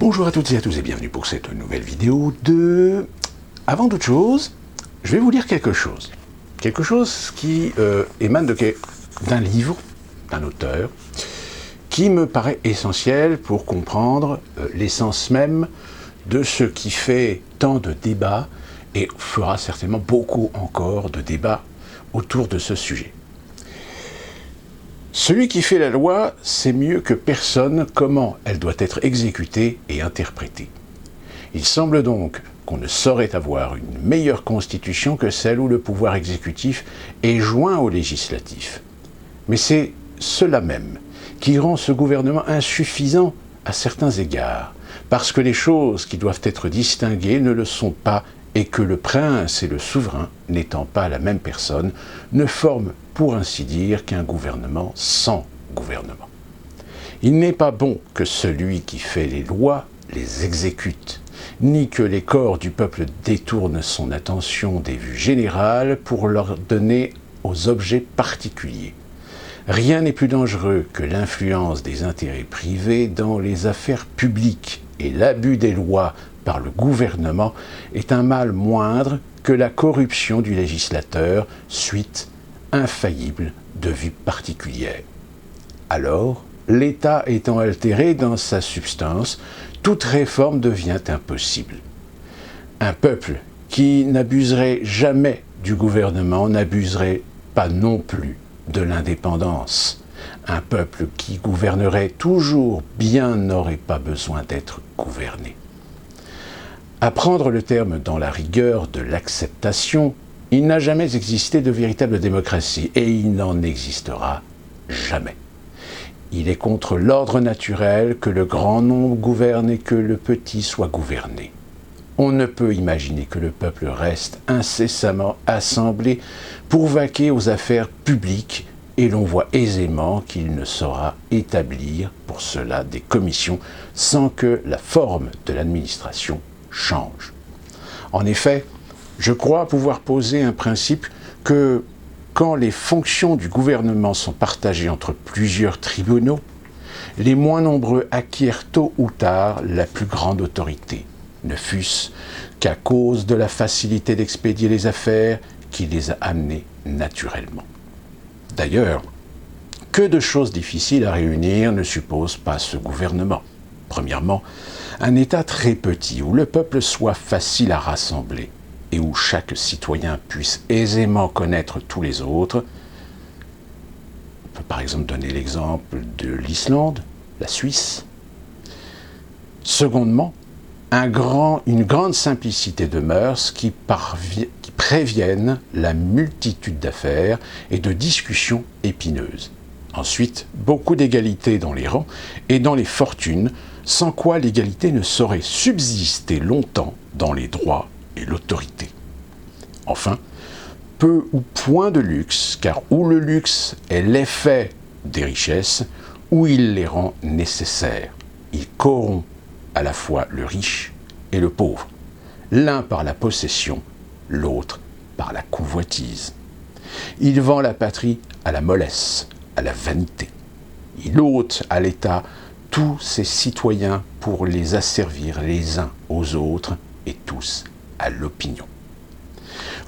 Bonjour à toutes et à tous et bienvenue pour cette nouvelle vidéo de... Avant toute chose, je vais vous lire quelque chose. Quelque chose qui émane d'un livre, d'un auteur, qui me paraît essentiel pour comprendre l'essence même de ce qui fait tant de débats et fera certainement beaucoup encore de débats autour de ce sujet. Celui qui fait la loi sait mieux que personne comment elle doit être exécutée et interprétée. Il semble donc qu'on ne saurait avoir une meilleure constitution que celle où le pouvoir exécutif est joint au législatif. Mais c'est cela même qui rend ce gouvernement insuffisant à certains égards, parce que les choses qui doivent être distinguées ne le sont pas et que le prince et le souverain, n'étant pas la même personne, ne forment pour ainsi dire qu'un gouvernement sans gouvernement. Il n'est pas bon que celui qui fait les lois les exécute, ni que les corps du peuple détournent son attention des vues générales pour leur donner aux objets particuliers. Rien n'est plus dangereux que l'influence des intérêts privés dans les affaires publiques, et l'abus des lois par le gouvernement est un mal moindre que la corruption du législateur, suite infaillible de vues particulières. Alors, l'État étant altéré dans sa substance, toute réforme devient impossible. Un peuple qui n'abuserait jamais du gouvernement n'abuserait pas non plus de l'indépendance. Un peuple qui gouvernerait toujours bien n'aurait pas besoin d'être gouverné. À prendre le terme dans la rigueur de l'acceptation, il n'a jamais existé de véritable démocratie et il n'en existera jamais. Il est contre l'ordre naturel que le grand nombre gouverne et que le petit soit gouverné. On ne peut imaginer que le peuple reste incessamment assemblé pour vaquer aux affaires publiques et l'on voit aisément qu'il ne saura établir pour cela des commissions sans que la forme de l'administration change. En effet, je crois pouvoir poser un principe que quand les fonctions du gouvernement sont partagées entre plusieurs tribunaux, les moins nombreux acquièrent tôt ou tard la plus grande autorité, ne fût-ce qu'à cause de la facilité d'expédier les affaires qui les a amenés naturellement. D'ailleurs, que de choses difficiles à réunir ne suppose pas ce gouvernement. Premièrement, un État très petit où le peuple soit facile à rassembler et où chaque citoyen puisse aisément connaître tous les autres. On peut par exemple donner l'exemple de l'Islande, la Suisse. Secondement, une grande simplicité de mœurs qui préviennent la multitude d'affaires et de discussions épineuses. Ensuite, beaucoup d'égalité dans les rangs et dans les fortunes, sans quoi l'égalité ne saurait subsister longtemps dans les droits et l'autorité. Enfin, peu ou point de luxe, car où le luxe est l'effet des richesses, où il les rend nécessaires. Il corrompt à la fois le riche et le pauvre, l'un par la possession, l'autre par la convoitise. Il vend la patrie à la mollesse, à la vanité. Il ôte à l'État tous ses citoyens pour les asservir les uns aux autres et tous à l'opinion.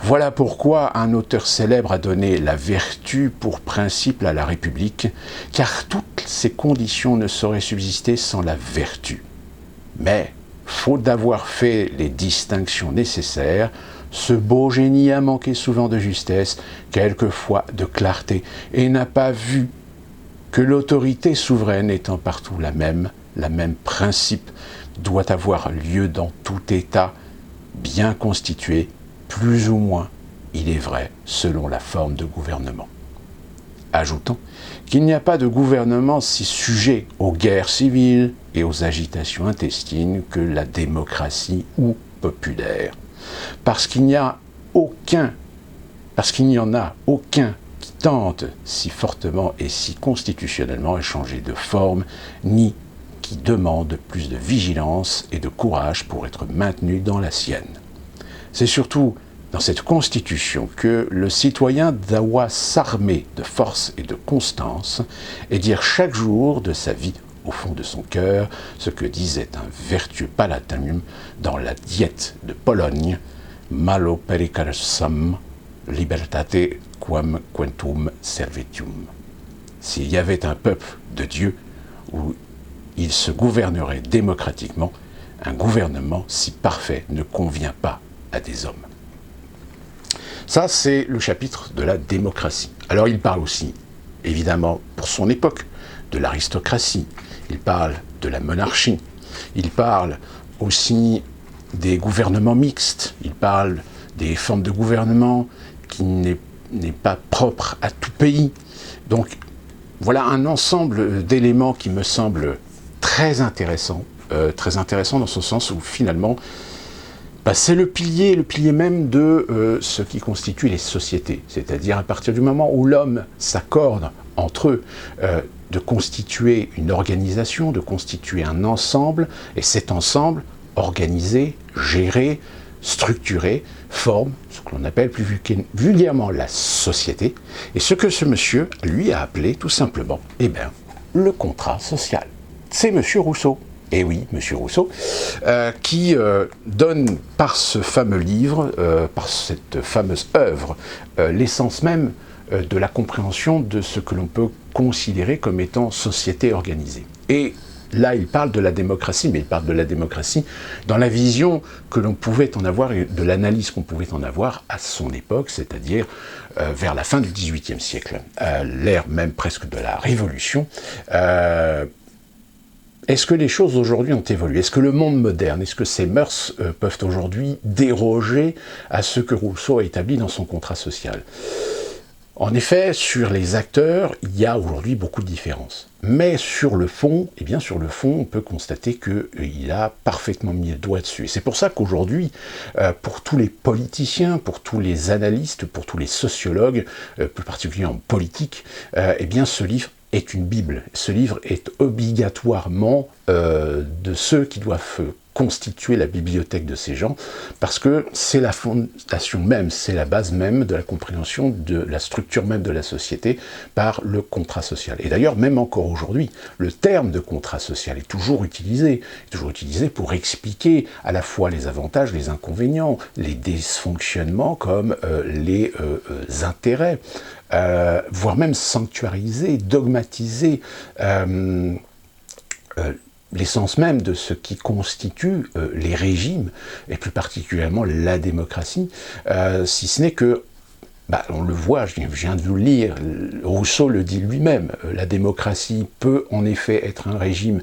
Voilà pourquoi un auteur célèbre a donné la vertu pour principe à la République, car toutes ces conditions ne sauraient subsister sans la vertu. Mais, faute d'avoir fait les distinctions nécessaires, ce beau génie a manqué souvent de justesse, quelquefois de clarté, et n'a pas vu que l'autorité souveraine étant partout la même principe doit avoir lieu dans tout État bien constitué, plus ou moins, il est vrai, selon la forme de gouvernement. Ajoutons qu'il n'y a pas de gouvernement si sujet aux guerres civiles et aux agitations intestines que la démocratie ou populaire, parce qu'il n'y en a aucun qui tente si fortement et si constitutionnellement à changer de forme, ni qui demande plus de vigilance et de courage pour être maintenu dans la sienne. C'est surtout dans cette constitution que le citoyen doit s'armer de force et de constance et dire chaque jour de sa vie au fond de son cœur ce que disait un vertueux Palatinum dans la Diète de Pologne, malo periculorsam libertate quam quentum servitium. S'il y avait un peuple de Dieu où il se gouvernerait démocratiquement, un gouvernement si parfait ne convient pas à des hommes. Ça, c'est le chapitre de la démocratie. Alors il parle aussi, évidemment, pour son époque, de l'aristocratie, il parle de la monarchie, il parle aussi des gouvernements mixtes, il parle des formes de gouvernement qui n'est pas propre à tout pays. Donc voilà un ensemble d'éléments qui me semblent très intéressant dans ce sens où finalement c'est le pilier même de ce qui constitue les sociétés. C'est-à-dire à partir du moment où l'homme s'accorde entre eux de constituer une organisation, de constituer un ensemble, et cet ensemble, organisé, géré, structuré, forme ce que l'on appelle plus vulgairement la société, et ce que ce monsieur, lui, a appelé tout simplement, le contrat social. C'est monsieur Rousseau. Et oui, monsieur Rousseau, qui donne par ce fameux livre, par cette fameuse œuvre, l'essence même de la compréhension de ce que l'on peut considérer comme étant société organisée. Et là, il parle de la démocratie, mais il parle de la démocratie dans la vision que l'on pouvait en avoir et de l'analyse qu'on pouvait en avoir à son époque, c'est-à-dire vers la fin du XVIIIe siècle, l'ère même presque de la Révolution. Est-ce que les choses aujourd'hui ont évolué? Est-ce que le monde moderne, est-ce que ces mœurs peuvent aujourd'hui déroger à ce que Rousseau a établi dans son contrat social? En effet, sur les acteurs, il y a aujourd'hui beaucoup de différences. Mais sur le fond, on peut constater qu'il a parfaitement mis le doigt dessus. Et c'est pour ça qu'aujourd'hui, pour tous les politiciens, pour tous les analystes, pour tous les sociologues, plus particulièrement en politique, ce livre est une Bible. Ce livre est obligatoirement de ceux qui doivent constituer la bibliothèque de ces gens, parce que c'est la fondation même, c'est la base même de la compréhension de la structure même de la société par le contrat social. Et d'ailleurs, même encore aujourd'hui, le terme de contrat social est toujours utilisé pour expliquer à la fois les avantages, les inconvénients, les dysfonctionnements comme les intérêts, voire même sanctuariser, dogmatiser l'essence même de ce qui constitue les régimes, et plus particulièrement la démocratie, si ce n'est que, on le voit, je viens de vous le lire, Rousseau le dit lui-même, la démocratie peut en effet être un régime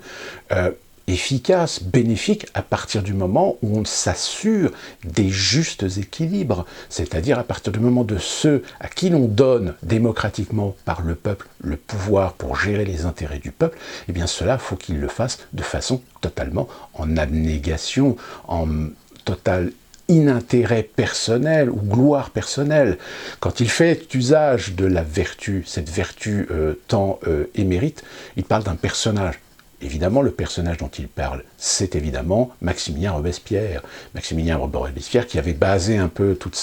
efficace, bénéfique, à partir du moment où on s'assure des justes équilibres, c'est-à-dire à partir du moment de ceux à qui l'on donne démocratiquement par le peuple le pouvoir pour gérer les intérêts du peuple, cela, faut qu'ils le fassent de façon totalement en abnégation, en total inintérêt personnel ou gloire personnelle. Quand il fait usage de la vertu, cette vertu tant émérite, il parle d'un personnage. Évidemment, le personnage dont il parle, c'est évidemment Maximilien Robespierre. Maximilien Robespierre qui avait basé un peu toute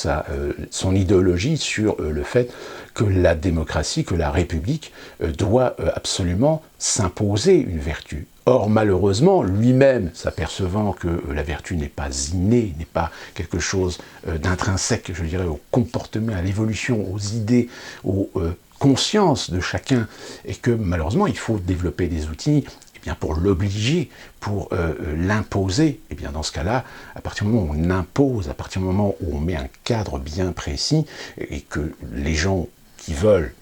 son idéologie sur le fait que la démocratie, que la République doit absolument s'imposer une vertu. Or, malheureusement, lui-même, s'apercevant que la vertu n'est pas innée, n'est pas quelque chose d'intrinsèque, je dirais, au comportement, à l'évolution, aux idées, aux consciences de chacun, et que malheureusement, il faut développer des outils pour l'obliger, pour l'imposer, dans ce cas-là, à partir du moment où on impose, à partir du moment où on met un cadre bien précis, et que les gens qui veulent,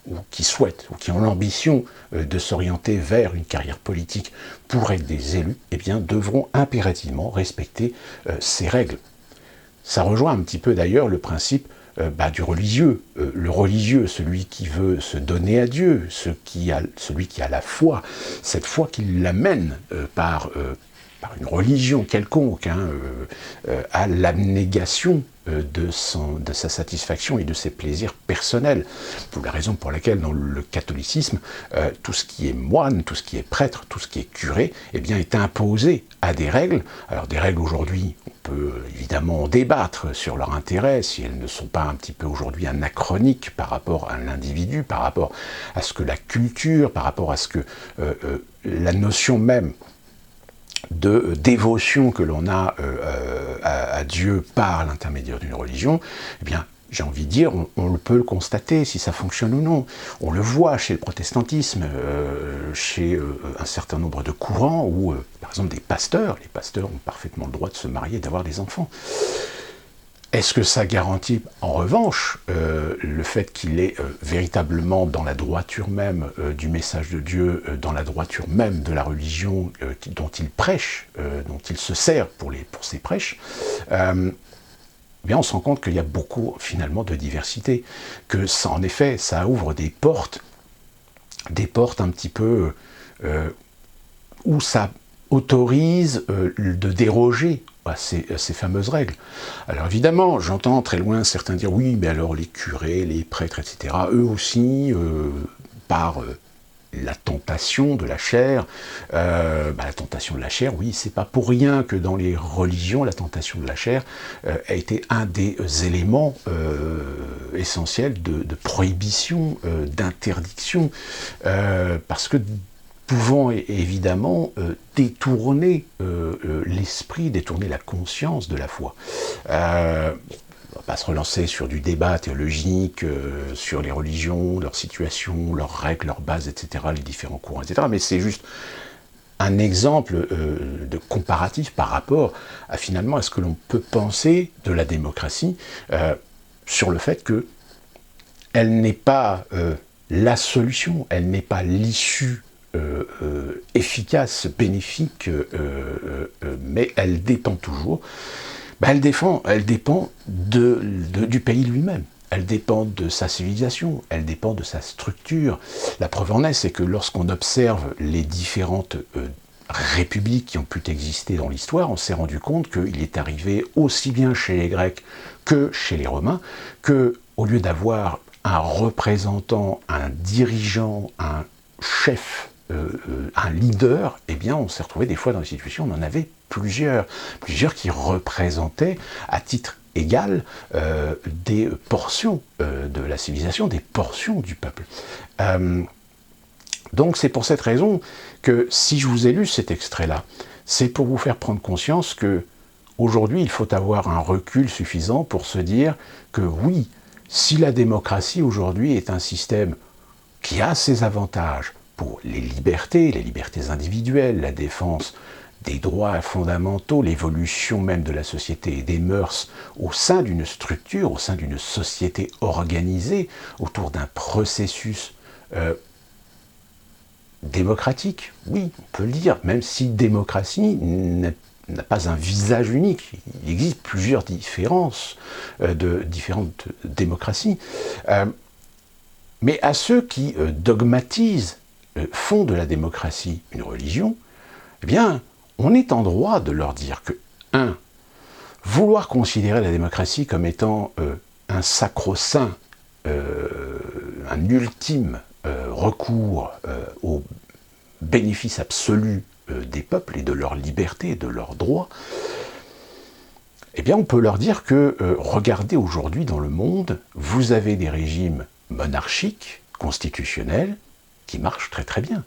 ou qui souhaitent, ou qui ont l'ambition de s'orienter vers une carrière politique pour être des élus, devront impérativement respecter ces règles. Ça rejoint un petit peu d'ailleurs le principe du religieux. Le religieux, celui qui veut se donner à Dieu, celui qui a la foi, cette foi qui l'amène par une religion quelconque, à l'abnégation de sa satisfaction et de ses plaisirs personnels. Pour la raison pour laquelle dans le catholicisme, tout ce qui est moine, tout ce qui est prêtre, tout ce qui est curé, est imposé à des règles. Alors des règles aujourd'hui peut évidemment en débattre sur leur intérêt, si elles ne sont pas un petit peu aujourd'hui anachroniques par rapport à l'individu, par rapport à ce que la culture, par rapport à ce que la notion même de dévotion que l'on a à Dieu par l'intermédiaire d'une religion, eh bien, j'ai envie de dire, on peut le constater, si ça fonctionne ou non. On le voit chez le protestantisme, chez un certain nombre de courants où, par exemple, les pasteurs ont parfaitement le droit de se marier et d'avoir des enfants. Est-ce que ça garantit, en revanche, le fait qu'il est véritablement dans la droiture même du message de Dieu, dans la droiture même de la religion dont il prêche, dont il se sert pour ses prêches, eh bien on se rend compte qu'il y a beaucoup, finalement, de diversité, que ça, en effet, ça ouvre des portes un petit peu où ça autorise de déroger à ces fameuses règles. Alors évidemment, j'entends très loin certains dire « oui, mais alors les curés, les prêtres, etc., eux aussi, par la tentation de la chair, la tentation de la chair, oui, c'est pas pour rien que dans les religions, la tentation de la chair a été un des éléments essentiels de prohibition, d'interdiction, parce que pouvant évidemment détourner l'esprit, détourner la conscience de la foi. On ne va pas se relancer sur du débat théologique, sur les religions, leur situation, leurs règles, leurs bases, etc., les différents courants, etc., mais c'est juste un exemple de comparatif par rapport à finalement à ce que l'on peut penser de la démocratie, sur le fait que elle n'est pas la solution, elle n'est pas l'issue efficace, bénéfique, mais elle dépend toujours. Elle dépend du pays lui-même. Elle dépend de sa civilisation, elle dépend de sa structure. La preuve en est, c'est que lorsqu'on observe les différentes républiques qui ont pu exister dans l'histoire, on s'est rendu compte qu'il est arrivé aussi bien chez les Grecs que chez les Romains, que au lieu d'avoir un représentant, un dirigeant, un chef, un leader, eh bien on s'est retrouvé des fois dans des situations où on en avait plusieurs qui représentaient à titre égal des portions de la civilisation, des portions du peuple. Donc c'est pour cette raison que si je vous ai lu cet extrait-là, c'est pour vous faire prendre conscience que aujourd'hui il faut avoir un recul suffisant pour se dire que oui, si la démocratie aujourd'hui est un système qui a ses avantages pour les libertés individuelles, la défense des droits fondamentaux, l'évolution même de la société et des mœurs au sein d'une structure, au sein d'une société organisée, autour d'un processus démocratique, oui, on peut le dire, même si démocratie n'a pas un visage unique, il existe plusieurs différences de différentes démocraties. Mais à ceux qui dogmatisent, font de la démocratie une religion, eh bien, on est en droit de leur dire que, 1. Vouloir considérer la démocratie comme étant un sacro-saint, un ultime recours au bénéfice absolu des peuples et de leur liberté et de leurs droits, eh bien, on peut leur dire que, regardez aujourd'hui dans le monde, vous avez des régimes monarchiques, constitutionnels, qui marchent très très bien,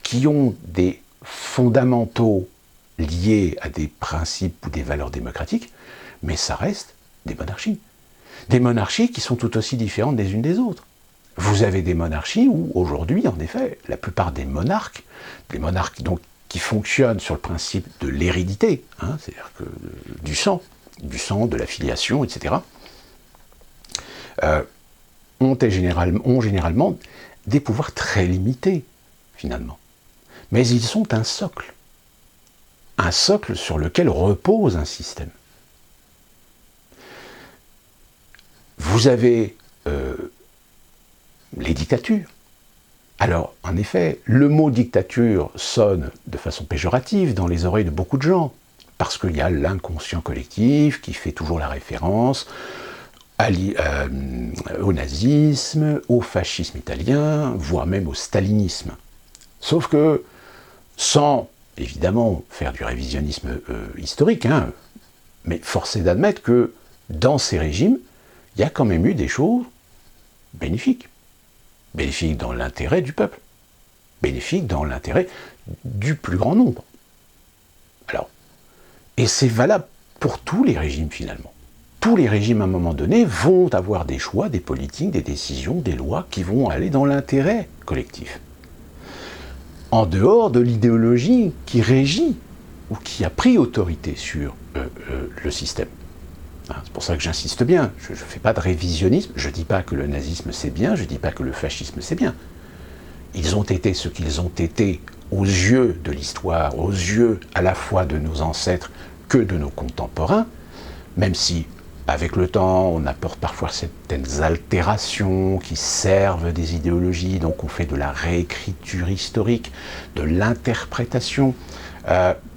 qui ont des fondamentaux liés à des principes ou des valeurs démocratiques, mais ça reste des monarchies. Des monarchies qui sont tout aussi différentes des unes des autres. Vous avez des monarchies où, aujourd'hui, en effet, la plupart des monarques donc, qui fonctionnent sur le principe de l'hérédité, c'est-à-dire que du sang, de la filiation, etc., ont généralement des pouvoirs très limités, finalement. Mais ils sont un socle sur lequel repose un système. Vous avez les dictatures. Alors, en effet, le mot dictature sonne de façon péjorative dans les oreilles de beaucoup de gens, parce qu'il y a l'inconscient collectif qui fait toujours la référence au nazisme, au fascisme italien, voire même au stalinisme. Sauf que, sans évidemment faire du révisionnisme historique, hein, mais force est d'admettre que dans ces régimes, il y a quand même eu des choses bénéfiques. Bénéfiques dans l'intérêt du peuple. Bénéfiques dans l'intérêt du plus grand nombre. Alors, et c'est valable pour tous les régimes finalement. Tous les régimes à un moment donné vont avoir des choix, des politiques, des décisions, des lois qui vont aller dans l'intérêt collectif. En dehors de l'idéologie qui régit ou qui a pris autorité sur le système. C'est pour ça que j'insiste bien, je ne fais pas de révisionnisme, je ne dis pas que le nazisme c'est bien, je ne dis pas que le fascisme c'est bien. Ils ont été ce qu'ils ont été aux yeux de l'histoire, aux yeux à la fois de nos ancêtres que de nos contemporains, même si avec le temps on apporte parfois certaines altérations qui servent des idéologies, donc on fait de la réécriture historique, de l'interprétation,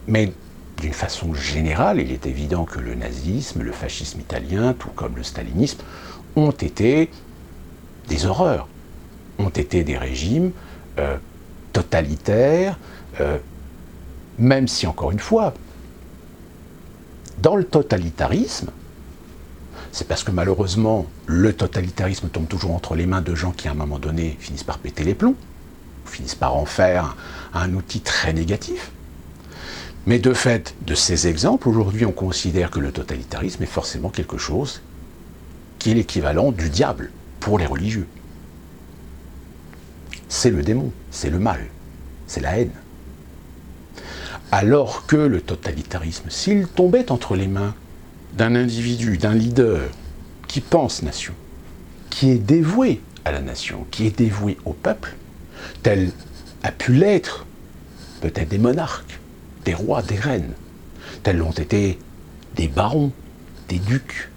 mais d'une façon générale, il est évident que le nazisme, le fascisme italien, tout comme le stalinisme, ont été des horreurs, ont été des régimes totalitaires, même si, encore une fois, dans le totalitarisme, c'est parce que malheureusement, le totalitarisme tombe toujours entre les mains de gens qui, à un moment donné, finissent par péter les plombs, finissent par en faire un outil très négatif. Mais de fait, de ces exemples, aujourd'hui, on considère que le totalitarisme est forcément quelque chose qui est l'équivalent du diable pour les religieux. C'est le démon, c'est le mal, c'est la haine. Alors que le totalitarisme, s'il tombait entre les mains d'un individu, d'un leader qui pense nation, qui est dévoué à la nation, qui est dévoué au peuple, tel a pu l'être peut-être des monarques, des rois, des reines, tels l'ont été des barons, des ducs,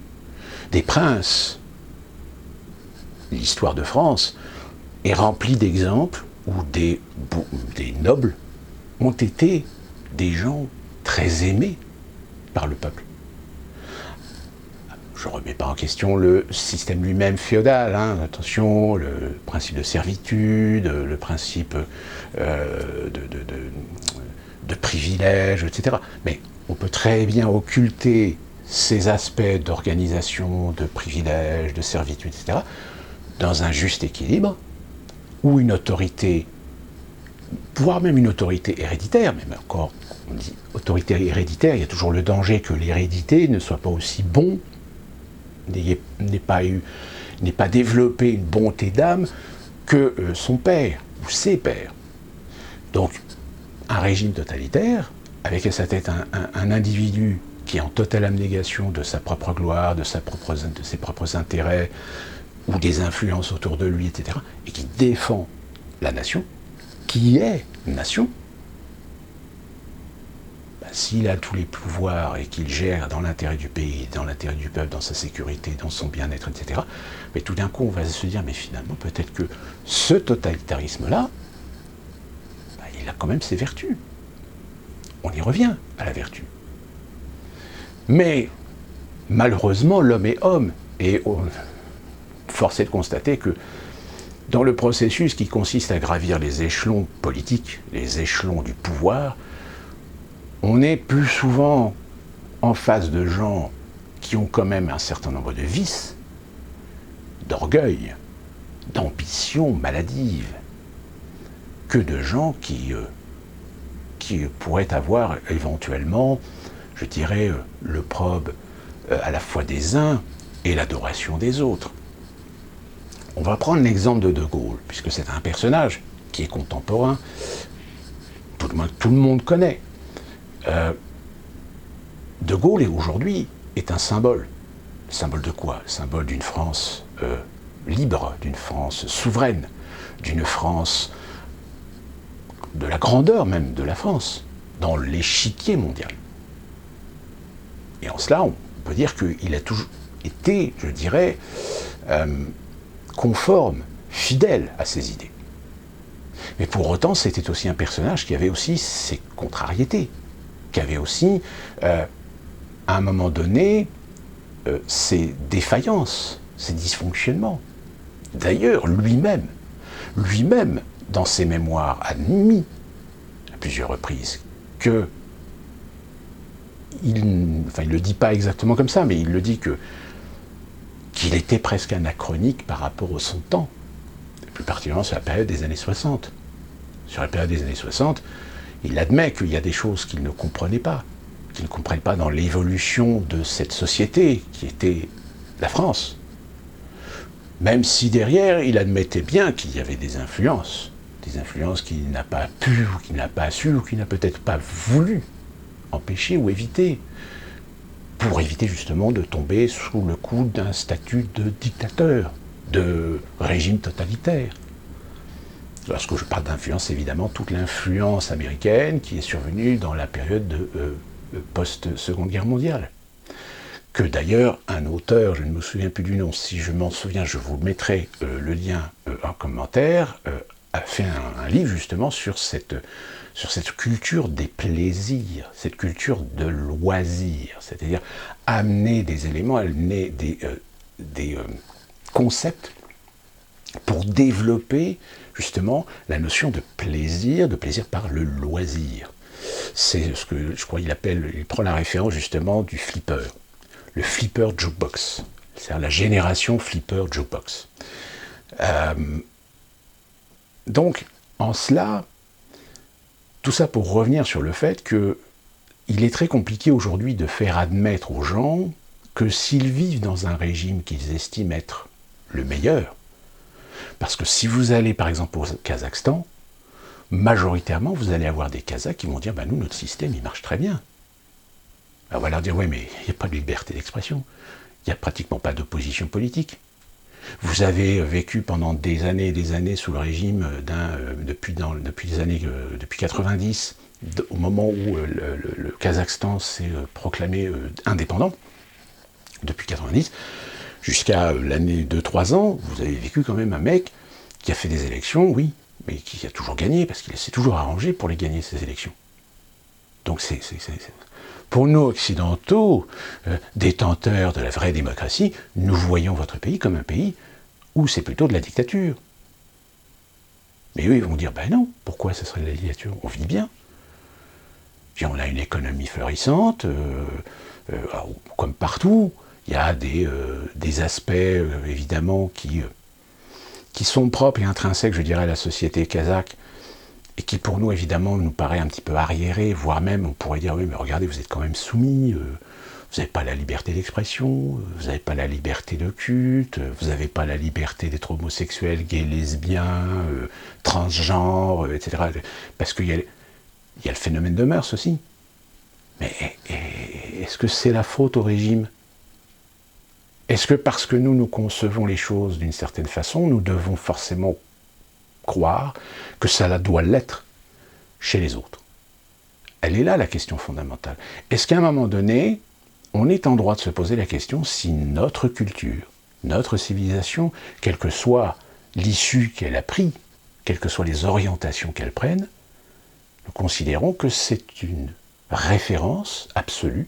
des princes. L'histoire de France est remplie d'exemples où des nobles ont été des gens très aimés par le peuple. Je ne remets pas en question le système lui-même féodal, hein. Attention, le principe de servitude, le principe de privilèges, etc. Mais on peut très bien occulter ces aspects d'organisation, de privilèges, de servitude, etc., dans un juste équilibre, où une autorité, voire même une autorité héréditaire, même encore, on dit autorité héréditaire, il y a toujours le danger que l'hérédité ne soit pas aussi bon, n'ait pas développé une bonté d'âme que son père ou ses pères. Donc, un régime totalitaire, avec à sa tête un individu qui est en totale abnégation de sa propre gloire, de ses propres intérêts, ou des influences autour de lui, etc., et qui défend la nation, qui est nation, s'il a tous les pouvoirs et qu'il gère dans l'intérêt du pays, dans l'intérêt du peuple, dans sa sécurité, dans son bien-être, etc., mais tout d'un coup, on va se dire, mais finalement, peut-être que ce totalitarisme-là, il a quand même ses vertus. On y revient à la vertu. Mais, malheureusement, l'homme est homme, et force est de constater que dans le processus qui consiste à gravir les échelons politiques, les échelons du pouvoir, on est plus souvent en face de gens qui ont quand même un certain nombre de vices, d'orgueil, d'ambition maladive, que de gens qui pourraient avoir éventuellement, je dirais, l'opprobre à la fois des uns et l'adoration des autres. On va prendre l'exemple de De Gaulle, puisque c'est un personnage qui est contemporain, tout le monde connaît. De Gaulle, aujourd'hui, est un symbole. Symbole de quoi? Symbole d'une France libre, d'une France souveraine, d'une France, de la grandeur même de la France, dans l'échiquier mondial. Et en cela, on peut dire qu'il a toujours été, je dirais, conforme, fidèle à ses idées. Mais pour autant, c'était aussi un personnage qui avait aussi ses contrariétés, qui avait aussi, à un moment donné, ses défaillances, ses dysfonctionnements. D'ailleurs, lui-même, dans ses mémoires, admis à plusieurs reprises que il ne le dit pas exactement comme ça, mais il le dit qu'il était presque anachronique par rapport au son temps, et plus particulièrement sur la période des années 60. Sur la période des années 60, il admet qu'il y a des choses qu'il ne comprenait pas, qu'il ne comprenne pas dans l'évolution de cette société qui était la France. Même si derrière, il admettait bien qu'il y avait des influences qu'il n'a pas pu, ou qu'il n'a pas su, ou qu'il n'a peut-être pas voulu empêcher ou éviter, pour éviter justement de tomber sous le coup d'un statut de dictateur, de régime totalitaire. Lorsque je parle d'influence, évidemment, toute l'influence américaine qui est survenue dans la période de post-Seconde Guerre mondiale. Que d'ailleurs, un auteur, je ne me souviens plus du nom, si je m'en souviens, je vous mettrai le lien en commentaire, a fait un livre justement sur cette culture des plaisirs, cette culture de loisirs, c'est-à-dire amener des éléments, amener des concepts pour développer justement la notion de plaisir par le loisir. C'est ce que je crois il prend la référence justement du flipper, le flipper jukebox, c'est-à-dire la génération flipper jukebox. Donc, en cela, tout ça pour revenir sur le fait qu'il est très compliqué aujourd'hui de faire admettre aux gens que s'ils vivent dans un régime qu'ils estiment être le meilleur, parce que si vous allez par exemple au Kazakhstan, majoritairement vous allez avoir des Kazakhs qui vont dire nous notre système il marche très bien. Alors on va leur dire oui mais il n'y a pas de liberté d'expression, il n'y a pratiquement pas d'opposition politique. Vous avez vécu pendant des années sous le régime depuis 90, au moment où le Kazakhstan s'est proclamé indépendant, depuis 90, jusqu'à l'année 2-3 ans, vous avez vécu quand même un mec qui a fait des élections, oui, mais qui a toujours gagné, parce qu'il s'est toujours arrangé pour les gagner, ces élections. Donc pour nous occidentaux, détenteurs de la vraie démocratie, nous voyons votre pays comme un pays où c'est plutôt de la dictature. Mais eux, ils vont dire, non, pourquoi ce serait de la dictature? On vit bien. Puis on a une économie florissante, comme partout. Il y a des aspects, évidemment, qui sont propres et intrinsèques, je dirais, à la société kazakh, et qui pour nous, évidemment, nous paraît un petit peu arriéré, voire même, on pourrait dire, oui, mais regardez, vous êtes quand même soumis, vous n'avez pas la liberté d'expression, vous n'avez pas la liberté de culte, vous n'avez pas la liberté d'être homosexuel, gay, lesbien, transgenre, etc. Parce qu'il y a le phénomène de mœurs aussi. Mais est-ce que c'est la faute au régime? Est-ce que parce que nous concevons les choses d'une certaine façon, nous devons forcément croire que ça doit l'être chez les autres? Elle est là la question fondamentale. Est-ce qu'à un moment donné, on est en droit de se poser la question si notre culture, notre civilisation, quelle que soit l'issue qu'elle a pris, quelles que soient les orientations qu'elle prenne, nous considérons que c'est une référence absolue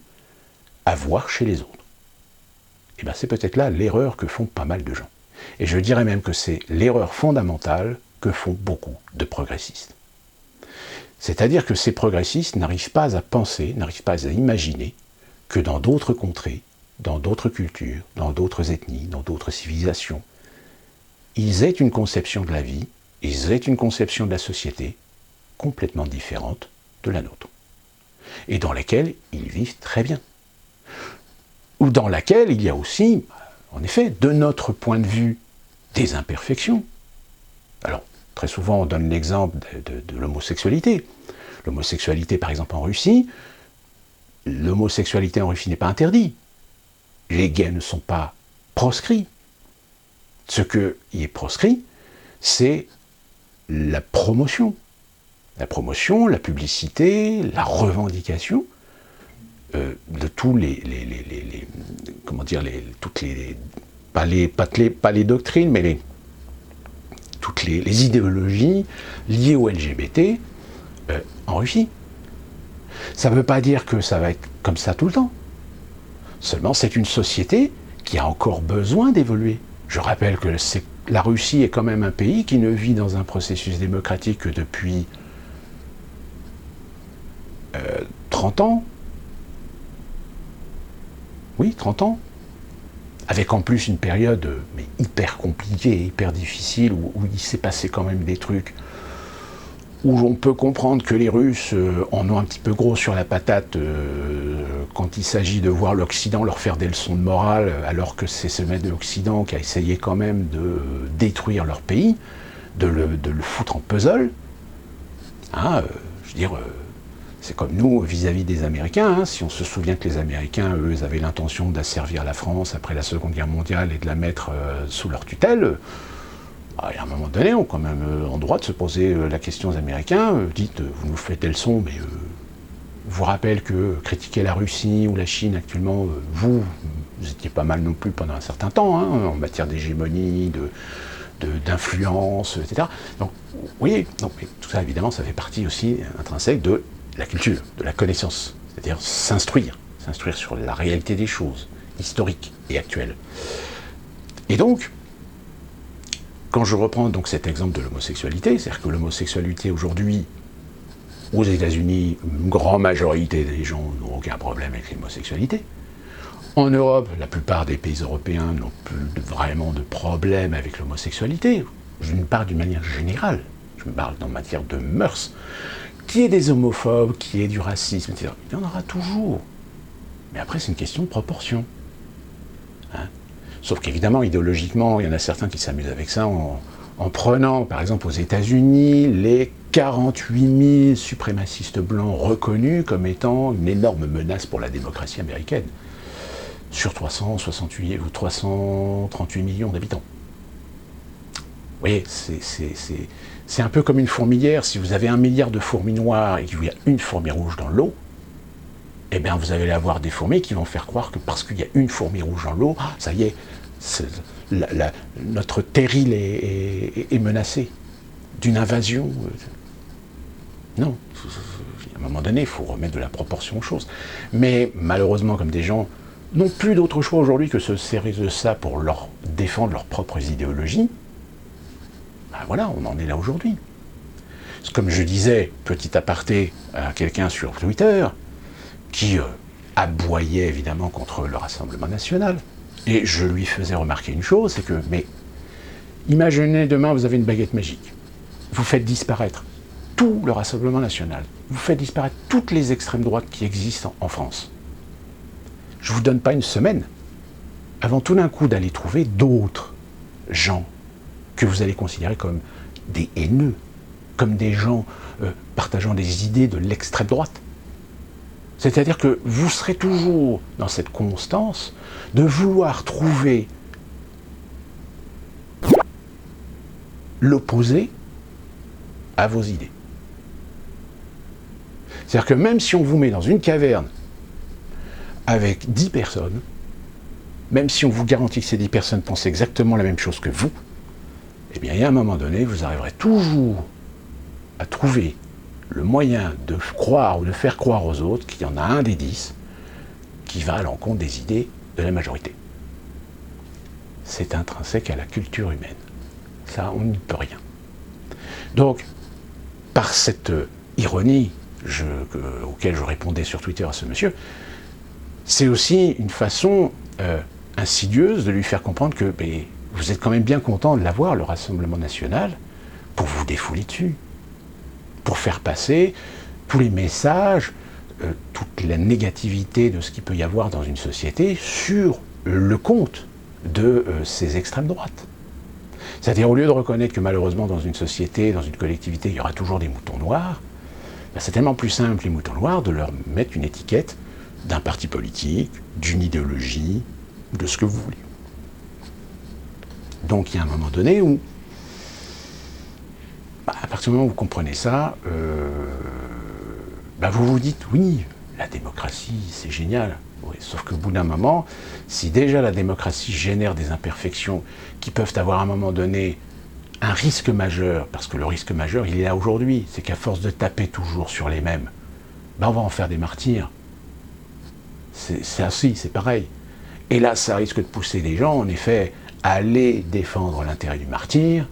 à voir chez les autres? Et bien c'est peut-être là l'erreur que font pas mal de gens. Et je dirais même que c'est l'erreur fondamentale que font beaucoup de progressistes. C'est-à-dire que ces progressistes n'arrivent pas à penser, n'arrivent pas à imaginer que dans d'autres contrées, dans d'autres cultures, dans d'autres ethnies, dans d'autres civilisations, ils aient une conception de la vie, ils aient une conception de la société complètement différente de la nôtre. Et dans laquelle ils vivent très bien. Ou dans laquelle il y a aussi, en effet, de notre point de vue, des imperfections. Alors, très souvent, on donne l'exemple de l'homosexualité. L'homosexualité, par exemple, en Russie, l'homosexualité en Russie n'est pas interdite. Les gays ne sont pas proscrits. Ce qui est proscrit, c'est la promotion. La promotion, la publicité, la revendication de tous pas les doctrines, mais toutes les idéologies liées au LGBT en Russie. Ça ne veut pas dire que ça va être comme ça tout le temps. Seulement, c'est une société qui a encore besoin d'évoluer. Je rappelle que la Russie est quand même un pays qui ne vit dans un processus démocratique que depuis 30 ans. Oui, 30 ans. Avec en plus une période mais hyper compliquée, hyper difficile, où il s'est passé quand même des trucs, où on peut comprendre que les Russes en ont un petit peu gros sur la patate quand il s'agit de voir l'Occident leur faire des leçons de morale, alors que c'est ce mec de l'Occident qui a essayé quand même de détruire leur pays, de le foutre en puzzle. Hein, je veux dire, c'est comme nous vis-à-vis des Américains. Hein, si on se souvient que les Américains, eux, avaient l'intention d'asservir la France après la Seconde Guerre mondiale et de la mettre sous leur tutelle, à un moment donné, on a quand même en droit de se poser la question aux Américains. Dites, vous nous faites des leçons, mais je vous rappelle que critiquer la Russie ou la Chine actuellement, vous étiez pas mal non plus pendant un certain temps, hein, en matière d'hégémonie, d'influence, etc. Donc, oui, donc, tout ça, évidemment, ça fait partie aussi intrinsèque de la culture, de la connaissance, c'est-à-dire s'instruire sur la réalité des choses, historiques et actuelles. Et donc, quand je reprends donc cet exemple de l'homosexualité, c'est-à-dire que l'homosexualité aujourd'hui, aux États-Unis, une grande majorité des gens n'ont aucun problème avec l'homosexualité. En Europe, la plupart des pays européens n'ont plus vraiment de problème avec l'homosexualité. Je ne parle d'une manière générale, je me parle en matière de mœurs. Qui est des homophobes, qui est du racisme, etc. Il y en aura toujours. Mais après, c'est une question de proportion. Hein? Sauf qu'évidemment, idéologiquement, il y en a certains qui s'amusent avec ça en prenant, par exemple, aux États-Unis, les 48 000 suprémacistes blancs reconnus comme étant une énorme menace pour la démocratie américaine, sur 368 ou 338 millions d'habitants. Vous voyez, c'est un peu comme une fourmilière. Si vous avez 1 milliard de fourmis noires et qu'il y a une fourmi rouge dans l'eau, eh bien vous allez avoir des fourmis qui vont faire croire que parce qu'il y a une fourmi rouge dans l'eau, ça y est, notre terril est menacé d'une invasion. Non, à un moment donné, il faut remettre de la proportion aux choses. Mais malheureusement, comme des gens n'ont plus d'autre choix aujourd'hui que se servir de ça pour défendre leurs propres idéologies, ben voilà, on en est là aujourd'hui. Comme je disais, petit aparté à quelqu'un sur Twitter, qui aboyait évidemment contre le Rassemblement national, et je lui faisais remarquer une chose, c'est que, mais imaginez demain, vous avez une baguette magique, vous faites disparaître tout le Rassemblement national, vous faites disparaître toutes les extrêmes droites qui existent en France. Je ne vous donne pas une semaine, avant tout d'un coup d'aller trouver d'autres gens que vous allez considérer comme des haineux, comme des gens partageant des idées de l'extrême droite. C'est-à-dire que vous serez toujours dans cette constance de vouloir trouver l'opposé à vos idées. C'est-à-dire que même si on vous met dans une caverne avec 10 personnes, même si on vous garantit que ces 10 personnes pensent exactement la même chose que vous, eh bien, il y a un moment donné, vous arriverez toujours à trouver le moyen de croire ou de faire croire aux autres qu'il y en a un des 10 qui va à l'encontre des idées de la majorité. C'est intrinsèque à la culture humaine. Ça, on n'y peut rien. Donc, par cette ironie auquel je répondais sur Twitter à ce monsieur, c'est aussi une façon insidieuse de lui faire comprendre que vous êtes quand même bien content de l'avoir, le Rassemblement national, pour vous défouler dessus, pour faire passer tous les messages, toute la négativité de ce qu'il peut y avoir dans une société sur le compte de ces extrêmes droites. C'est-à-dire, au lieu de reconnaître que malheureusement dans une société, dans une collectivité, il y aura toujours des moutons noirs, c'est tellement plus simple, les moutons noirs, de leur mettre une étiquette d'un parti politique, d'une idéologie, de ce que vous voulez. Donc il y a un moment donné où, à partir du moment où vous comprenez ça, vous vous dites, oui, la démocratie, c'est génial. Oui, sauf qu'au bout d'un moment, si déjà la démocratie génère des imperfections qui peuvent avoir à un moment donné un risque majeur, parce que le risque majeur, il est là aujourd'hui, c'est qu'à force de taper toujours sur les mêmes, on va en faire des martyrs. C'est ainsi, c'est pareil. Et là, ça risque de pousser les gens, en effet, à aller défendre l'intérêt du martyr,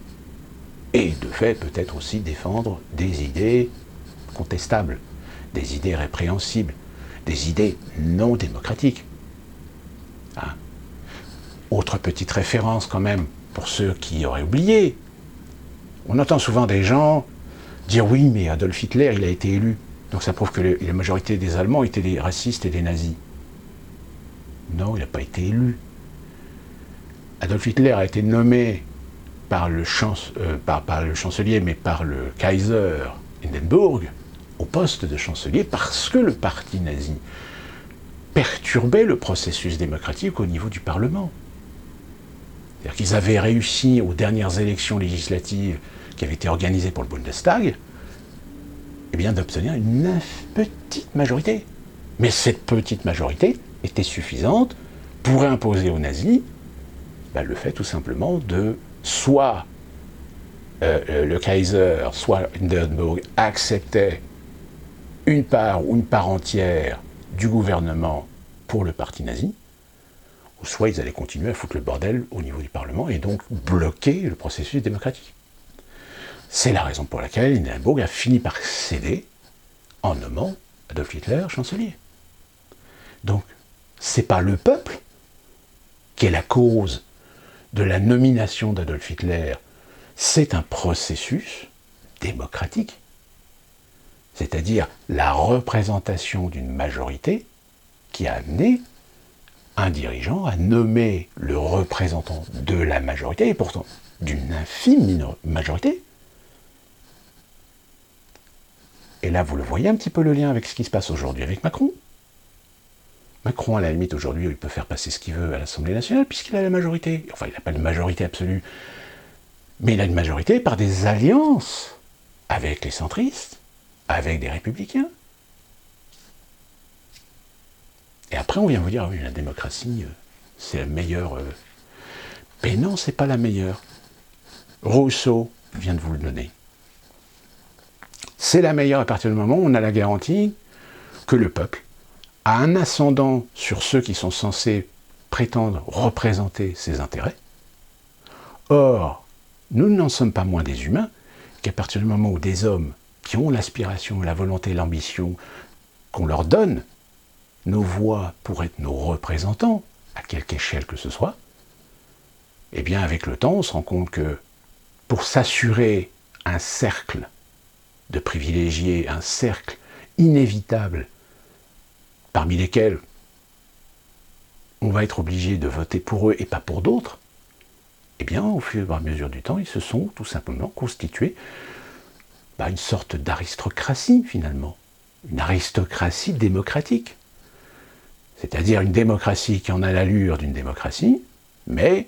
et de fait, peut-être aussi défendre des idées contestables, des idées répréhensibles, des idées non démocratiques. Hein. Autre petite référence quand même, pour ceux qui auraient oublié. On entend souvent des gens dire oui, mais Adolf Hitler, il a été élu. Donc ça prouve que la majorité des Allemands étaient des racistes et des nazis. Non, il n'a pas été élu. Adolf Hitler a été nommé par le chancelier, mais par le Kaiser Hindenburg, au poste de chancelier, parce que le parti nazi perturbait le processus démocratique au niveau du Parlement. C'est-à-dire qu'ils avaient réussi aux dernières élections législatives qui avaient été organisées pour le Bundestag, eh bien, d'obtenir une petite majorité. Mais cette petite majorité était suffisante pour imposer aux nazis le fait tout simplement de soit le Kaiser, soit Hindenburg acceptait une part ou une part entière du gouvernement pour le parti nazi, ou soit ils allaient continuer à foutre le bordel au niveau du Parlement et donc bloquer le processus démocratique. C'est la raison pour laquelle Hindenburg a fini par céder en nommant Adolf Hitler chancelier. Donc, c'est pas le peuple qui est la cause de la nomination d'Adolf Hitler, c'est un processus démocratique. C'est-à-dire la représentation d'une majorité qui a amené un dirigeant à nommer le représentant de la majorité, et pourtant d'une infime majorité. Et là, vous le voyez un petit peu le lien avec ce qui se passe aujourd'hui avec Macron. Macron, à la limite, aujourd'hui, il peut faire passer ce qu'il veut à l'Assemblée nationale, puisqu'il a la majorité. Enfin, il n'a pas une majorité absolue, mais il a une majorité par des alliances avec les centristes, avec des républicains. Et après, on vient vous dire, oui, la démocratie, c'est la meilleure. Mais non, c'est pas la meilleure. Rousseau vient de vous le donner. C'est la meilleure à partir du moment où on a la garantie que le peuple a un ascendant sur ceux qui sont censés prétendre représenter ses intérêts. Or, nous n'en sommes pas moins des humains, qu'à partir du moment où des hommes qui ont l'aspiration, la volonté, l'ambition, qu'on leur donne nos voix pour être nos représentants, à quelque échelle que ce soit, eh bien avec le temps, on se rend compte que pour s'assurer un cercle de privilégiés, un cercle inévitable, parmi lesquels on va être obligé de voter pour eux et pas pour d'autres, eh bien, au fur et à mesure du temps, ils se sont tout simplement constitués une sorte d'aristocratie, finalement. Une aristocratie démocratique. C'est-à-dire une démocratie qui en a l'allure d'une démocratie, mais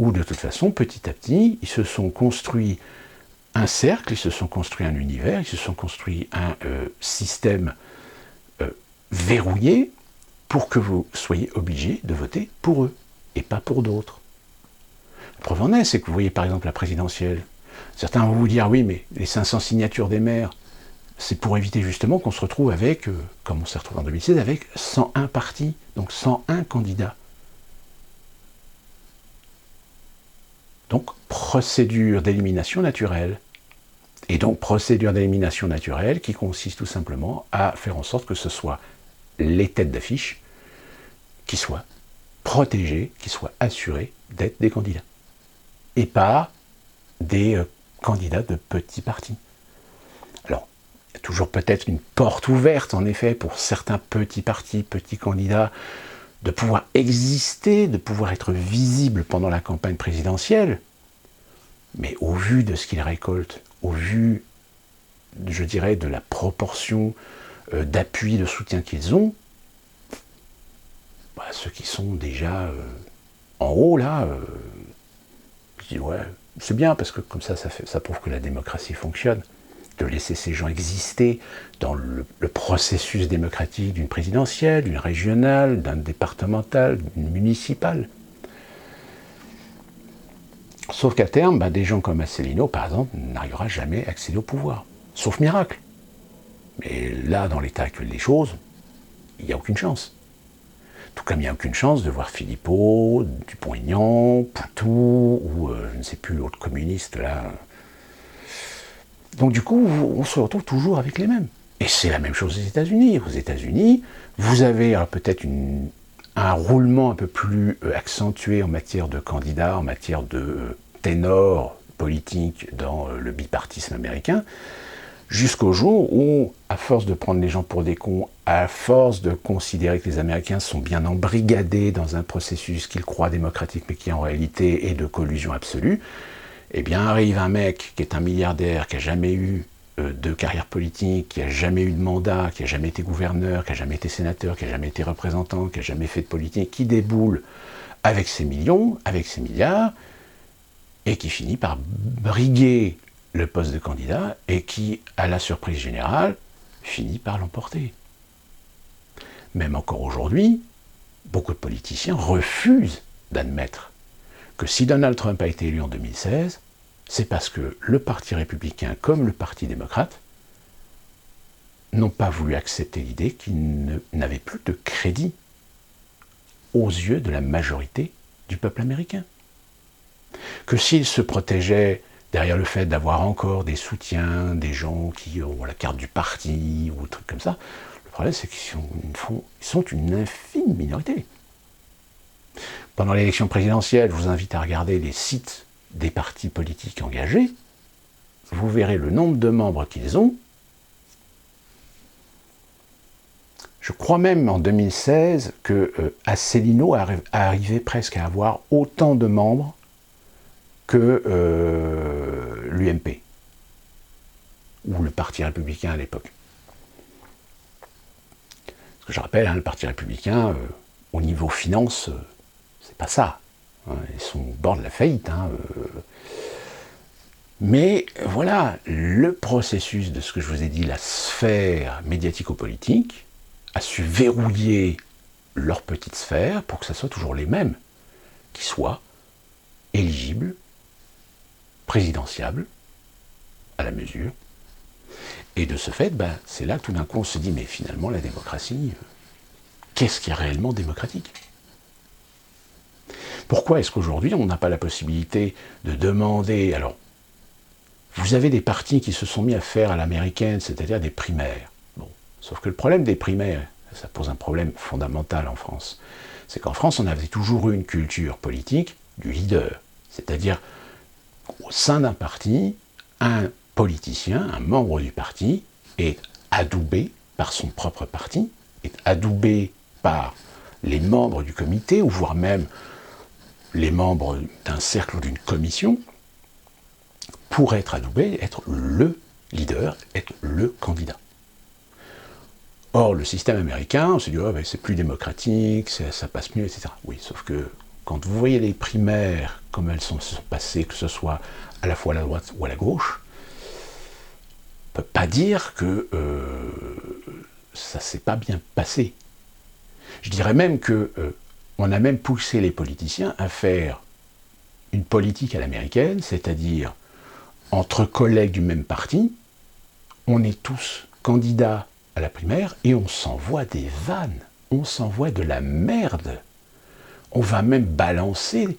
où, de toute façon, petit à petit, ils se sont construits un cercle, ils se sont construits un univers, ils se sont construits un système verrouillé pour que vous soyez obligés de voter pour eux et pas pour d'autres. La preuve en est, c'est que vous voyez par exemple la présidentielle. Certains vont vous dire oui, mais les 500 signatures des maires, c'est pour éviter justement qu'on se retrouve avec, comme on s'est retrouvé en 2016, avec 101 partis, donc 101 candidats. Donc procédure d'élimination naturelle. Et donc procédure d'élimination naturelle qui consiste tout simplement à faire en sorte que ce soit les têtes d'affiche qui soient protégées, qui soient assurées d'être des candidats. Et pas des candidats de petits partis. Alors, il y a toujours peut-être une porte ouverte, en effet, pour certains petits partis, petits candidats, de pouvoir exister, de pouvoir être visibles pendant la campagne présidentielle. Mais au vu de ce qu'ils récoltent, au vu, je dirais, de la proportion d'appui, de soutien qu'ils ont, ceux qui sont déjà en haut, là, je dis, ouais, c'est bien, parce que comme ça prouve que la démocratie fonctionne, de laisser ces gens exister dans le processus démocratique d'une présidentielle, d'une régionale, d'un départemental, d'une municipale. Sauf qu'à terme, des gens comme Asselineau, par exemple, n'arrivera jamais à accéder au pouvoir. Sauf miracle. Mais là, dans l'état actuel des choses, il n'y a aucune chance. Tout comme il n'y a aucune chance de voir Philippot, Dupont-Aignan, Poutou, ou je ne sais plus l'autre communiste là. Donc du coup, on se retrouve toujours avec les mêmes. Et c'est la même chose aux États-Unis. Aux États-Unis, vous avez peut-être un roulement un peu plus accentué en matière de candidats, en matière de ténor politique dans le bipartisme américain, jusqu'au jour où, à force de prendre les gens pour des cons, à force de considérer que les Américains sont bien embrigadés dans un processus qu'ils croient démocratique mais qui en réalité est de collusion absolue, eh bien arrive un mec qui est un milliardaire, qui n'a jamais eu de carrière politique, qui n'a jamais eu de mandat, qui n'a jamais été gouverneur, qui n'a jamais été sénateur, qui n'a jamais été représentant, qui n'a jamais fait de politique, qui déboule avec ses millions, avec ses milliards, et qui finit par briguer le poste de candidat, et qui, à la surprise générale, finit par l'emporter. Même encore aujourd'hui, beaucoup de politiciens refusent d'admettre que si Donald Trump a été élu en 2016, c'est parce que le Parti républicain comme le Parti démocrate n'ont pas voulu accepter l'idée qu'ils n'avaient plus de crédit aux yeux de la majorité du peuple américain. Que s'ils se protégeaient derrière le fait d'avoir encore des soutiens, des gens qui ont la carte du parti ou des trucs comme ça, le problème c'est qu'ils sont une infime minorité. Pendant l'élection présidentielle, je vous invite à regarder les sites des partis politiques engagés, vous verrez le nombre de membres qu'ils ont. Je crois même en 2016 que Asselineau arrivait presque à avoir autant de membres que l'UMP, ou le Parti républicain à l'époque. Parce que je rappelle, le Parti républicain, au niveau finance, c'est pas ça. Ils sont au bord de la faillite. Mais voilà, le processus de ce que je vous ai dit, la sphère médiatico-politique, a su verrouiller leur petite sphère pour que ce soit toujours les mêmes qui soient éligibles, présidentiables, à la mesure. Et de ce fait, c'est là que tout d'un coup on se dit, mais finalement la démocratie, qu'est-ce qui est réellement démocratique ? Pourquoi est-ce qu'aujourd'hui, on n'a pas la possibilité de demander... Alors, vous avez des partis qui se sont mis à faire à l'américaine, c'est-à-dire des primaires. Bon, sauf que le problème des primaires, ça pose un problème fondamental en France. C'est qu'en France, on avait toujours eu une culture politique du leader. C'est-à-dire, au sein d'un parti, un politicien, un membre du parti, est adoubé par son propre parti, est adoubé par les membres du comité, ou voire même les membres d'un cercle ou d'une commission, pour être adoubé, être le leader, être le candidat. Or, le système américain, on se dit, c'est plus démocratique, ça passe mieux, etc. Oui, sauf que quand vous voyez les primaires, comme elles se sont passées, que ce soit à la fois à la droite ou à la gauche, on ne peut pas dire que ça ne s'est pas bien passé. Je dirais même que on a même poussé les politiciens à faire une politique à l'américaine, c'est-à-dire entre collègues du même parti, on est tous candidats à la primaire et on s'envoie des vannes, on s'envoie de la merde. On va même balancer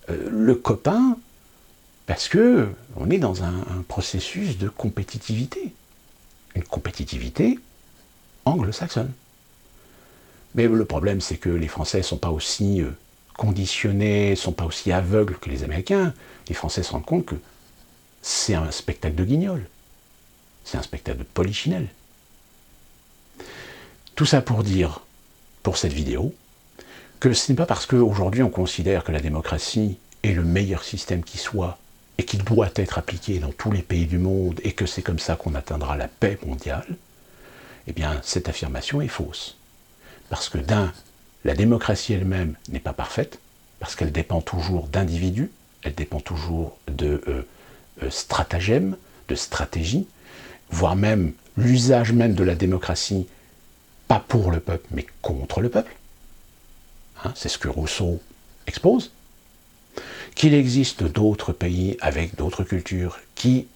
le copain parce que on est dans un processus de compétitivité. Une compétitivité anglo-saxonne. Mais le problème, c'est que les Français ne sont pas aussi conditionnés, ne sont pas aussi aveugles que les Américains. Les Français se rendent compte que c'est un spectacle de guignol. C'est un spectacle de polichinelle. Tout ça pour dire, pour cette vidéo, que ce n'est pas parce qu'aujourd'hui on considère que la démocratie est le meilleur système qui soit et qu'il doit être appliqué dans tous les pays du monde et que c'est comme ça qu'on atteindra la paix mondiale, eh bien cette affirmation est fausse. Parce que la démocratie elle-même n'est pas parfaite, parce qu'elle dépend toujours d'individus, elle dépend toujours de stratagèmes, de stratégies, voire même l'usage même de la démocratie, pas pour le peuple, mais contre le peuple. C'est ce que Rousseau expose. Qu'il existe d'autres pays avec d'autres cultures qui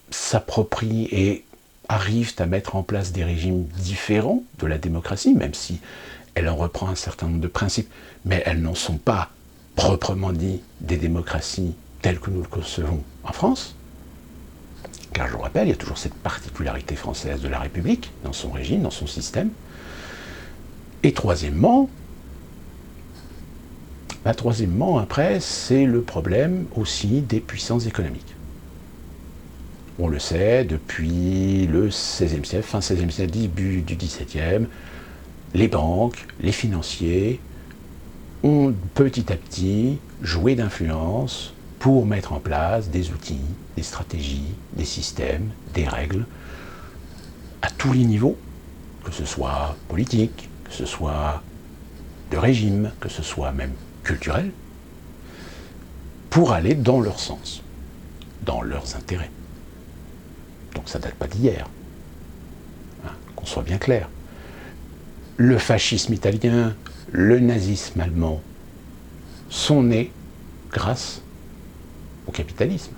s'approprient et arrivent à mettre en place des régimes différents de la démocratie, même si elle en reprend un certain nombre de principes, mais elles n'en sont pas proprement dit des démocraties telles que nous le concevons en France. Car je vous rappelle, il y a toujours cette particularité française de la République, dans son régime, dans son système. Et troisièmement, après, c'est le problème aussi des puissances économiques. On le sait, depuis le XVIe siècle, fin XVIe siècle, début du XVIIe, les banques, les financiers ont petit à petit joué d'influence pour mettre en place des outils, des stratégies, des systèmes, des règles, à tous les niveaux, que ce soit politique, que ce soit de régime, que ce soit même culturel, pour aller dans leur sens, dans leurs intérêts. Donc ça ne date pas d'hier, hein, qu'on soit bien clair. Le fascisme italien, le nazisme allemand sont nés grâce au capitalisme.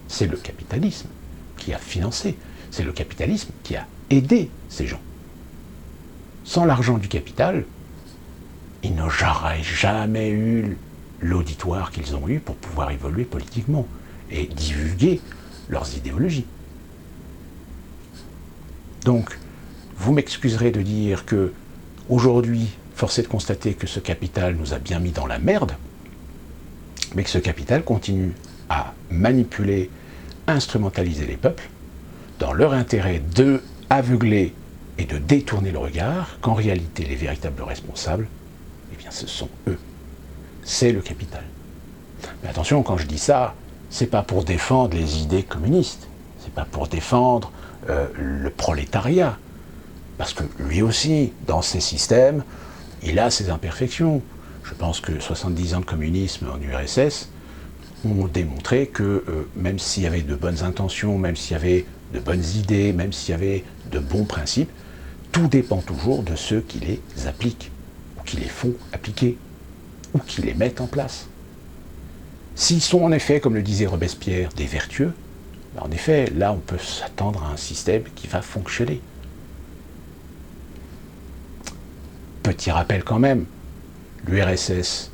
C'est le capitalisme qui a financé, c'est le capitalisme qui a aidé ces gens. Sans l'argent du capital, ils n'auraient jamais eu l'auditoire qu'ils ont eu pour pouvoir évoluer politiquement et divulguer leurs idéologies. Donc, vous m'excuserez de dire que, aujourd'hui, force est de constater que ce capital nous a bien mis dans la merde, mais que ce capital continue à manipuler, instrumentaliser les peuples, dans leur intérêt de aveugler et de détourner le regard, qu'en réalité, les véritables responsables, eh bien, ce sont eux. C'est le capital. Mais attention, quand je dis ça, c'est pas pour défendre les idées communistes, c'est pas pour défendre le prolétariat, parce que lui aussi, dans ses systèmes, il a ses imperfections. Je pense que 70 ans de communisme en URSS ont démontré que même s'il y avait de bonnes intentions, même s'il y avait de bonnes idées, même s'il y avait de bons principes, tout dépend toujours de ceux qui les appliquent, ou qui les font appliquer, ou qui les mettent en place. S'ils sont en effet, comme le disait Robespierre, des vertueux, ben en effet, là on peut s'attendre à un système qui va fonctionner. Petit rappel quand même, l'URSS,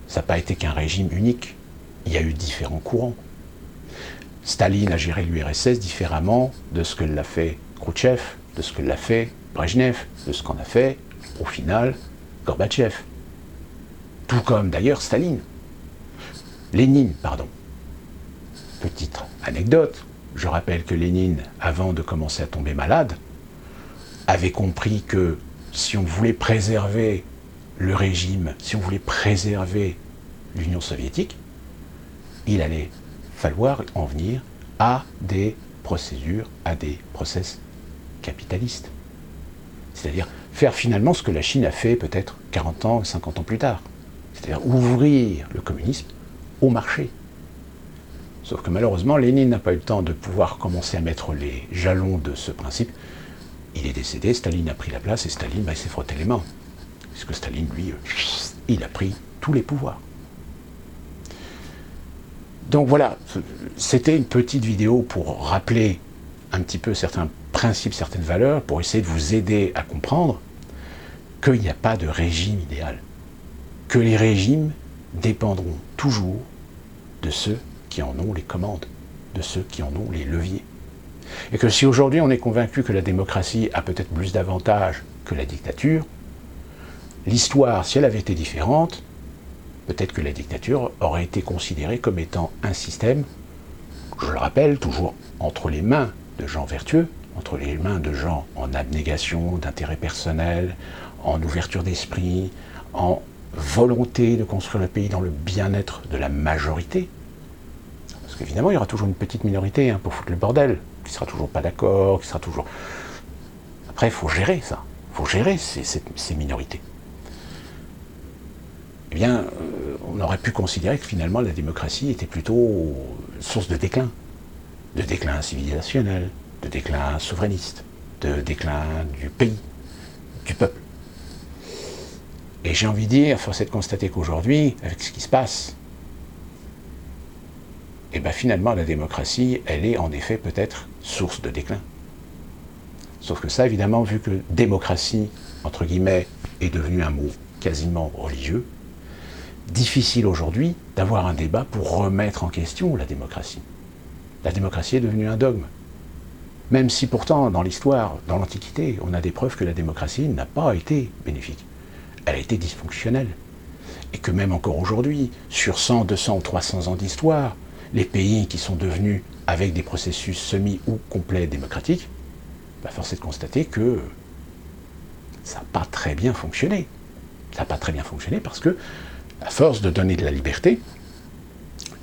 ça n'a pas été qu'un régime unique, il y a eu différents courants. Staline a géré l'URSS différemment de ce que l'a fait Khrouchtchev, de ce que l'a fait Brejnev, de ce qu'en a fait, au final, Gorbatchev. Tout comme d'ailleurs Staline. Lénine, pardon. Petite anecdote, je rappelle que Lénine, avant de commencer à tomber malade, avait compris que si on voulait préserver le régime, si on voulait préserver l'Union soviétique, il allait falloir en venir à des procédures, à des process capitalistes. C'est-à-dire faire finalement ce que la Chine a fait peut-être 40 ans, 50 ans plus tard. C'est-à-dire ouvrir le communisme au marché. Sauf que malheureusement, Lénine n'a pas eu le temps de pouvoir commencer à mettre les jalons de ce principe. Il est décédé, Staline a pris la place et Staline il s'est frotté les mains. Parce que Staline, lui, il a pris tous les pouvoirs. Donc voilà, c'était une petite vidéo pour rappeler un petit peu certains principes, certaines valeurs, pour essayer de vous aider à comprendre qu'il n'y a pas de régime idéal. Que les régimes dépendront toujours de ceux qui en ont les commandes, de ceux qui en ont les leviers. Et que si aujourd'hui on est convaincu que la démocratie a peut-être plus d'avantages que la dictature, l'histoire, si elle avait été différente, peut-être que la dictature aurait été considérée comme étant un système, je le rappelle, toujours entre les mains de gens vertueux, entre les mains de gens en abnégation, d'intérêt personnel, en ouverture d'esprit, en volonté de construire le pays dans le bien-être de la majorité. Parce qu'évidemment, il y aura toujours une petite minorité pour foutre le bordel, qui ne sera toujours pas d'accord, qui sera toujours... Après, il faut gérer ça, il faut gérer ces minorités. Eh bien, on aurait pu considérer que finalement la démocratie était plutôt source de déclin civilisationnel, de déclin souverainiste, de déclin du pays, du peuple. Et j'ai envie de dire, force est de constater qu'aujourd'hui, avec ce qui se passe, et bien finalement la démocratie, elle est en effet peut-être source de déclin. Sauf que ça, évidemment, vu que démocratie, entre guillemets, est devenu un mot quasiment religieux, difficile aujourd'hui d'avoir un débat pour remettre en question la démocratie. La démocratie est devenue un dogme. Même si pourtant, dans l'histoire, dans l'Antiquité, on a des preuves que la démocratie n'a pas été bénéfique. Elle a été dysfonctionnelle. Et que même encore aujourd'hui, sur 100, 200 ou 300 ans d'histoire, les pays qui sont devenus, avec des processus semi- ou complets démocratiques, force est de constater que ça n'a pas très bien fonctionné. Ça n'a pas très bien fonctionné parce que, à force de donner de la liberté,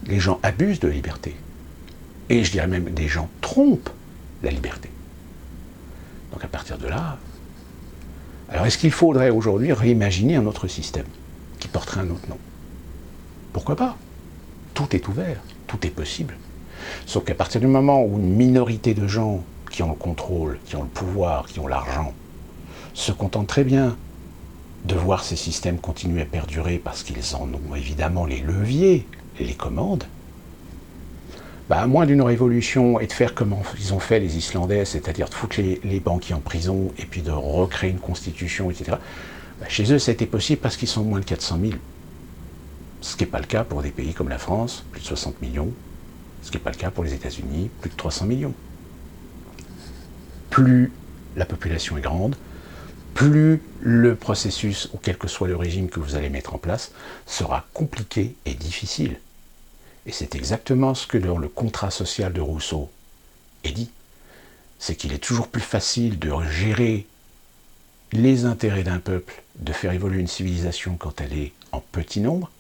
les gens abusent de la liberté. Et je dirais même, des gens trompent la liberté. Donc à partir de là, alors est-ce qu'il faudrait aujourd'hui réimaginer un autre système qui porterait un autre nom? Pourquoi pas? Tout est ouvert, tout est possible. Sauf qu'à partir du moment où une minorité de gens qui ont le contrôle, qui ont le pouvoir, qui ont l'argent, se contentent très bien de voir ces systèmes continuer à perdurer parce qu'ils en ont évidemment les leviers, les commandes, à moins d'une révolution et de faire comme ils ont fait les Islandais, c'est-à-dire de foutre les banquiers en prison et puis de recréer une constitution, etc., chez eux, ça a été possible parce qu'ils sont moins de 400 000. Ce qui n'est pas le cas pour des pays comme la France, plus de 60 millions, ce qui n'est pas le cas pour les États-Unis, plus de 300 millions. Plus la population est grande, plus le processus, ou quel que soit le régime que vous allez mettre en place, sera compliqué et difficile. Et c'est exactement ce que dans le contrat social de Rousseau est dit. C'est qu'il est toujours plus facile de gérer les intérêts d'un peuple, de faire évoluer une civilisation quand elle est en petit nombre,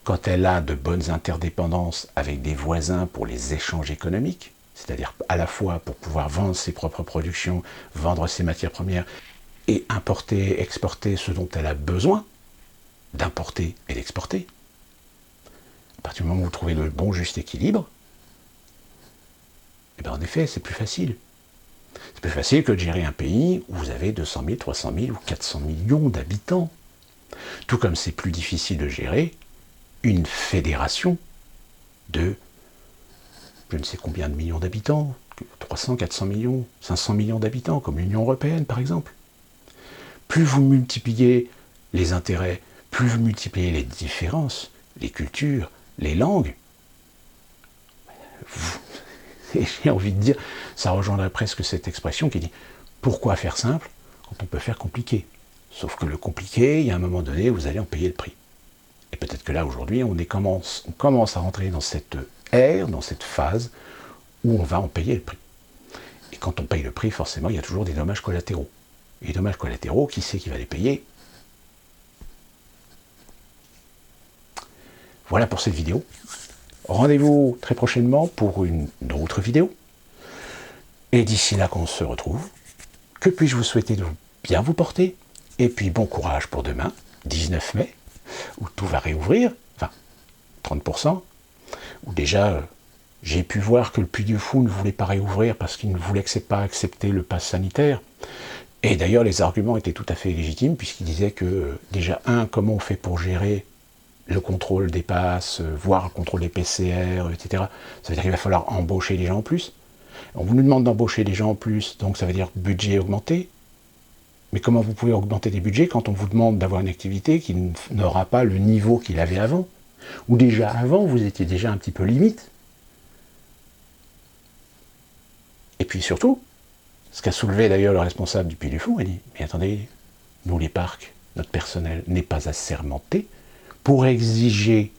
quand elle a de bonnes interdépendances avec des voisins pour les échanges économiques, c'est-à-dire à la fois pour pouvoir vendre ses propres productions, vendre ses matières premières, et importer, exporter ce dont elle a besoin, d'importer et d'exporter. À partir du moment où vous trouvez le bon juste équilibre, en effet, c'est plus facile. C'est plus facile que de gérer un pays où vous avez 200 000, 300 000 ou 400 millions d'habitants. Tout comme c'est plus difficile de gérer une fédération de je ne sais combien de millions d'habitants, 300, 400 millions, 500 millions d'habitants, comme l'Union européenne par exemple. Plus vous multipliez les intérêts, plus vous multipliez les différences, les cultures, les langues, et j'ai envie de dire, ça rejoindrait presque cette expression qui dit « Pourquoi faire simple quand on peut faire compliqué ?» Sauf que le compliqué, il y a un moment donné, vous allez en payer le prix. Et peut-être que là, aujourd'hui, on commence à rentrer dans cette ère, dans cette phase, où on va en payer le prix. Et quand on paye le prix, forcément, il y a toujours des dommages collatéraux. Et les dommages collatéraux, qui c'est qui va les payer? Voilà pour cette vidéo. Rendez-vous très prochainement pour une autre vidéo. Et d'ici là qu'on se retrouve, que puis-je vous souhaiter de bien vous porter? Et puis bon courage pour demain, 19 mai, où tout va réouvrir, enfin 30%, où déjà j'ai pu voir que le Puy du Fou ne voulait pas réouvrir parce qu'il ne voulait pas accepter le pass sanitaire. Et d'ailleurs les arguments étaient tout à fait légitimes, puisqu'il disait que déjà, comment on fait pour gérer le contrôle des passes, voire le contrôle des PCR, etc. Ça veut dire qu'il va falloir embaucher des gens en plus. On vous nous demande d'embaucher des gens en plus, donc ça veut dire budget augmenté. Mais comment vous pouvez augmenter des budgets quand on vous demande d'avoir une activité qui n'aura pas le niveau qu'il avait avant? Ou déjà avant, vous étiez déjà un petit peu limite. Et puis surtout, ce qu'a soulevé d'ailleurs le responsable du Puy du Fou, il dit « Mais attendez, nous les parcs, notre personnel n'est pas assermenté pour exiger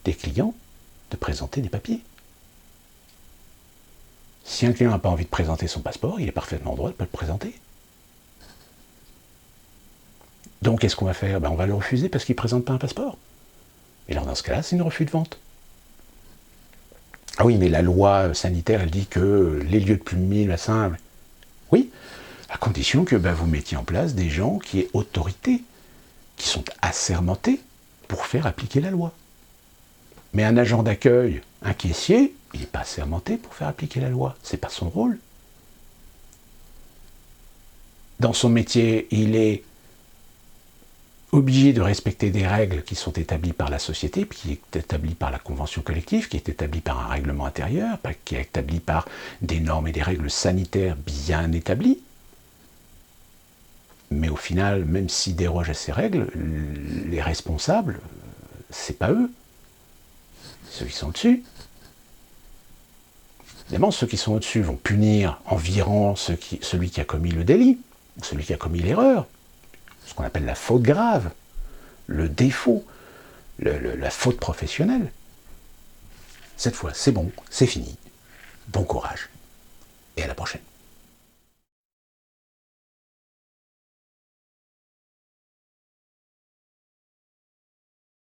des clients de présenter des papiers. Si un client n'a pas envie de présenter son passeport, il est parfaitement en droit de ne pas le présenter. Donc qu'est-ce qu'on va faire? On va le refuser parce qu'il ne présente pas un passeport. Et alors dans ce cas-là, c'est une refus de vente. Ah oui, mais la loi sanitaire, elle dit que les lieux de plus de 1000, oui, à condition que vous mettiez en place des gens qui aient autorité, qui sont assermentés pour faire appliquer la loi. Mais un agent d'accueil, un caissier, il n'est pas assermenté pour faire appliquer la loi. C'est pas son rôle. Dans son métier, il est obligé de respecter des règles qui sont établies par la société, puis qui est établies par la convention collective, qui est établie par un règlement intérieur, qui est établie par des normes et des règles sanitaires bien établies. Mais au final, même s'ils dérogent à ces règles, les responsables, c'est pas eux. Ceux qui sont dessus. Évidemment, ceux qui sont au-dessus vont punir en virant celui qui a commis le délit, ou celui qui a commis l'erreur, ce qu'on appelle la faute grave, le défaut, la faute professionnelle. Cette fois, c'est bon, c'est fini. Bon courage. Et à la prochaine.